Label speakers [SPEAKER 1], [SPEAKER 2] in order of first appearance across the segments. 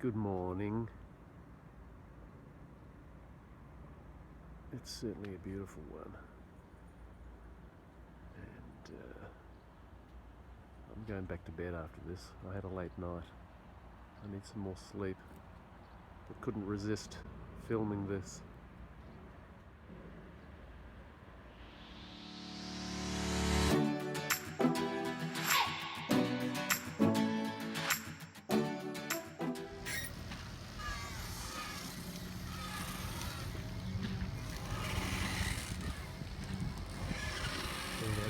[SPEAKER 1] Good morning. It's certainly a beautiful one, and I'm going back to bed after this. I had a late night. I need some more sleep, but couldn't resist filming this.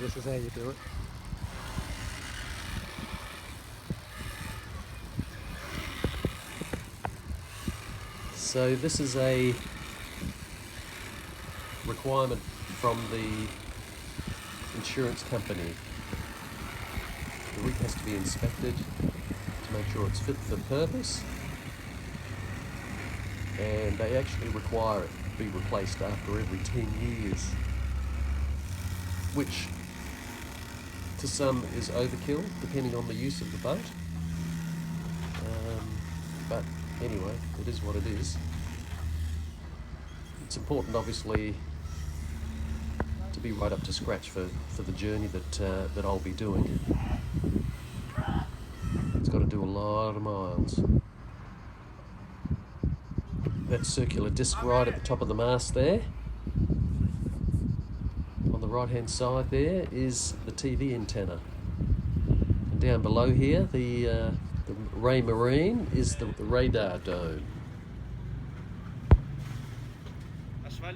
[SPEAKER 1] This is how you do it. So this is a requirement from the insurance company. The rig has to be inspected to make sure it's fit for purpose, and they actually require it to be replaced after every 10 years, which to some is overkill, depending on the use of the boat. But anyway, it is what it is. It's important, obviously, to be right up to scratch for the journey that I'll be doing. It's got to do a lot of miles. That circular disc right at the top of the mast there. On the right hand side there is the TV antenna, and down below here the Ray Marine is the radar dome. This is my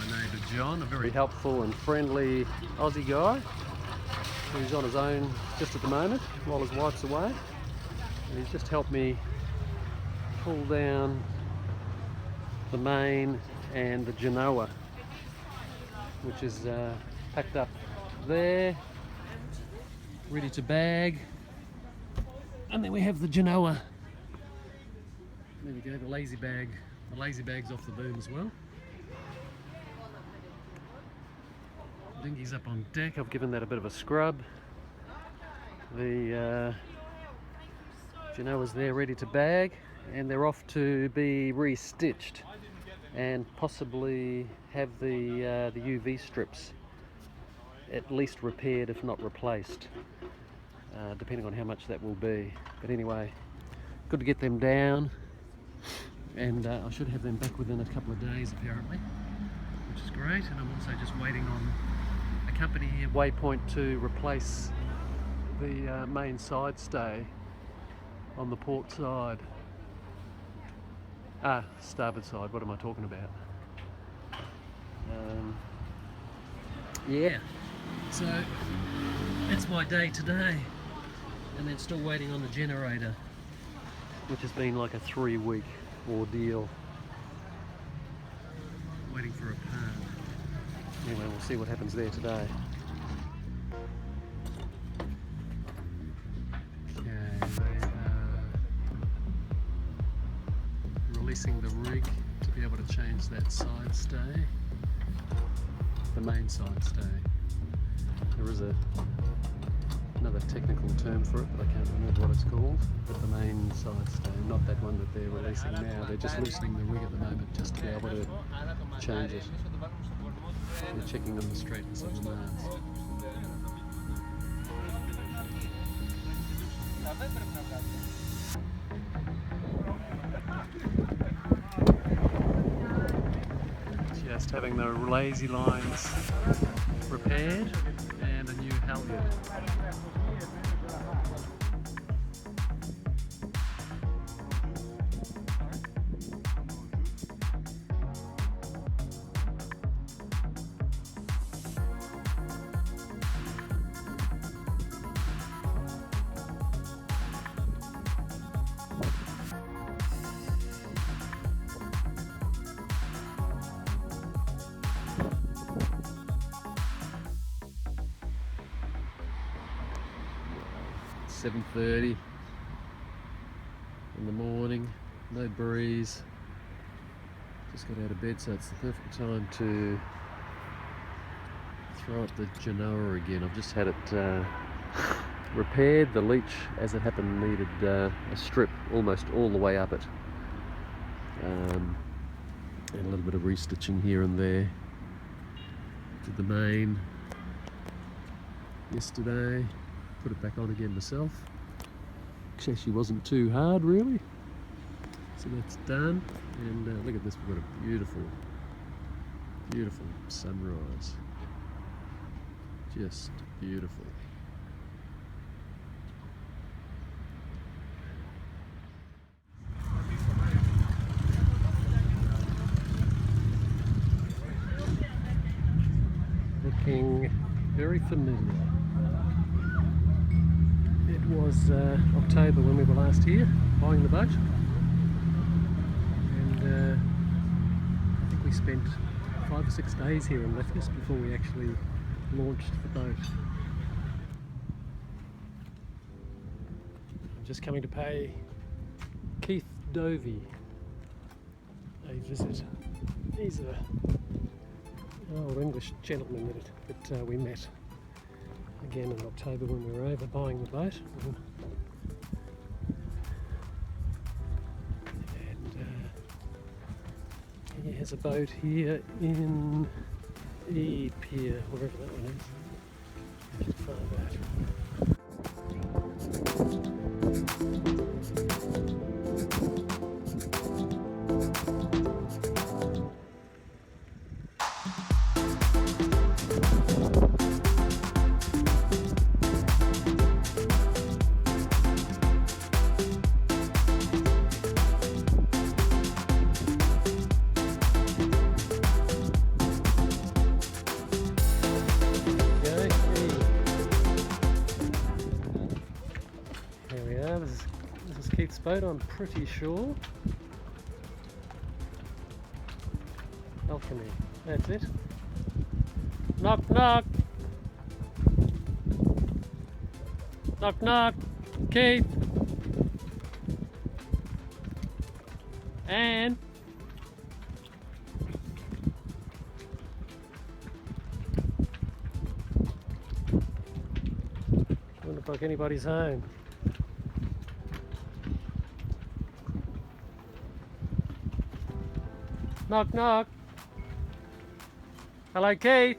[SPEAKER 1] neighbour John, a very helpful and friendly Aussie guy. He's on his own just at the moment while his wife's away, and he's just helped me pull down the main and the Genoa, which is packed up there, ready to bag. And then we have the Genoa. There we go, the lazy bag. The lazy bag's off the boom as well. Dinghy's up on deck. I've given that a bit of a scrub. The Genoa's there ready to bag, and they're off to be re-stitched and possibly have the UV strips at least repaired, if not replaced, depending on how much that will be. But anyway, good to get them down, and I should have them back within a couple of days apparently, which is great. And I'm also just waiting on a company here, Waypoint, to replace the main side stay on the port side. Starboard side, what am I talking about? Yeah, so that's my day today, and then still waiting on the generator, which has been like a 3-week ordeal, waiting for a part. Anyway, we'll see what happens there today. Releasing the rig to be able to change that side stay, the main side stay. There is another technical term for it, but I can't remember what it's called. But the main side stay, not that one that they're releasing now. They're just loosening the rig at the moment just to be able to change it. They're checking on the straightness of the mast. Just having the lazy lines repaired and a new halyard. It's 7:30 in the morning, no breeze, Just got out of bed, so it's the perfect time to throw up the Genoa again. I've just had it repaired. The leech, as it happened, needed a strip almost all the way up it. And a little bit of restitching here and there. Did the main yesterday, put it back on again myself, which actually wasn't too hard really. So that's done, and look at this, we've got a beautiful, beautiful sunrise. Just beautiful. Looking very familiar. It was October when we were last here, buying the boat. And I think we spent 5 or 6 days here in Lefkas before we actually launched the boat. I'm just coming to pay Keith Dovey a visit. He's an old English gentleman that we met again in October when we were over buying the boat. He has a boat here in Ep18, wherever that one is. I should find that. This is Keith's boat, I'm pretty sure. Alchemy, that's it. Knock knock! Knock knock! Keith! And wouldn't look like anybody's home. Knock knock. Hello, Keith.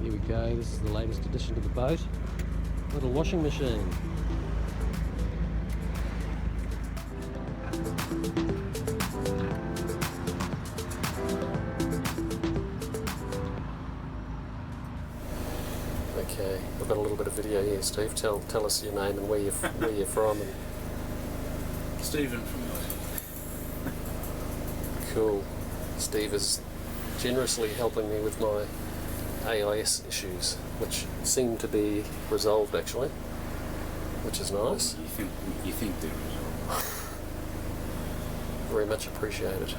[SPEAKER 1] Here we go. This is the latest addition to the boat. Little washing machine. Okay, we've got a little bit of video here, Steve. Tell us your name and where you're from. And
[SPEAKER 2] Stephen from
[SPEAKER 1] cool. Steve is generously helping me with my AIS issues, which seem to be resolved actually, which is nice.
[SPEAKER 2] You think they're resolved?
[SPEAKER 1] Very much appreciated.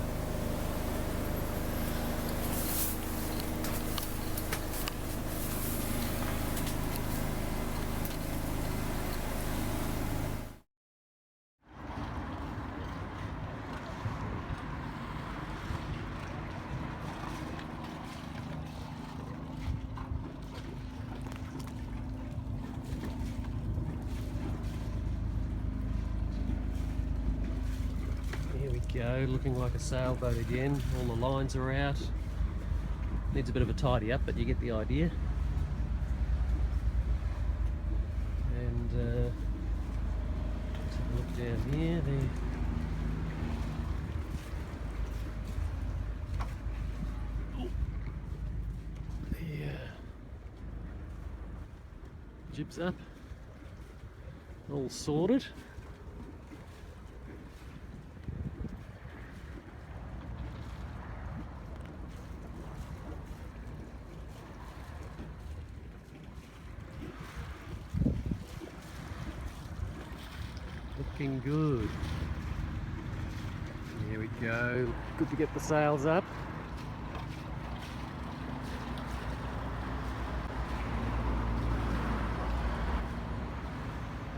[SPEAKER 1] Go, looking like a sailboat again. All the lines are out. Needs a bit of a tidy up, but you get the idea. And let's have a look down here. The jib's up, all sorted. Looking good. Here we go. Good to get the sails up.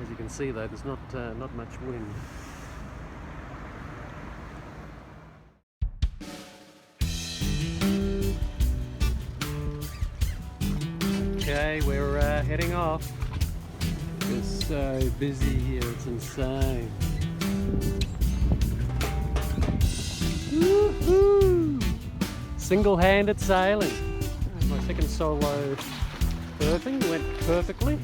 [SPEAKER 1] As you can see though, there's not much wind. heading off. It's so busy here, it's insane. Woohoo! Single-handed sailing. My second solo surfing went perfectly.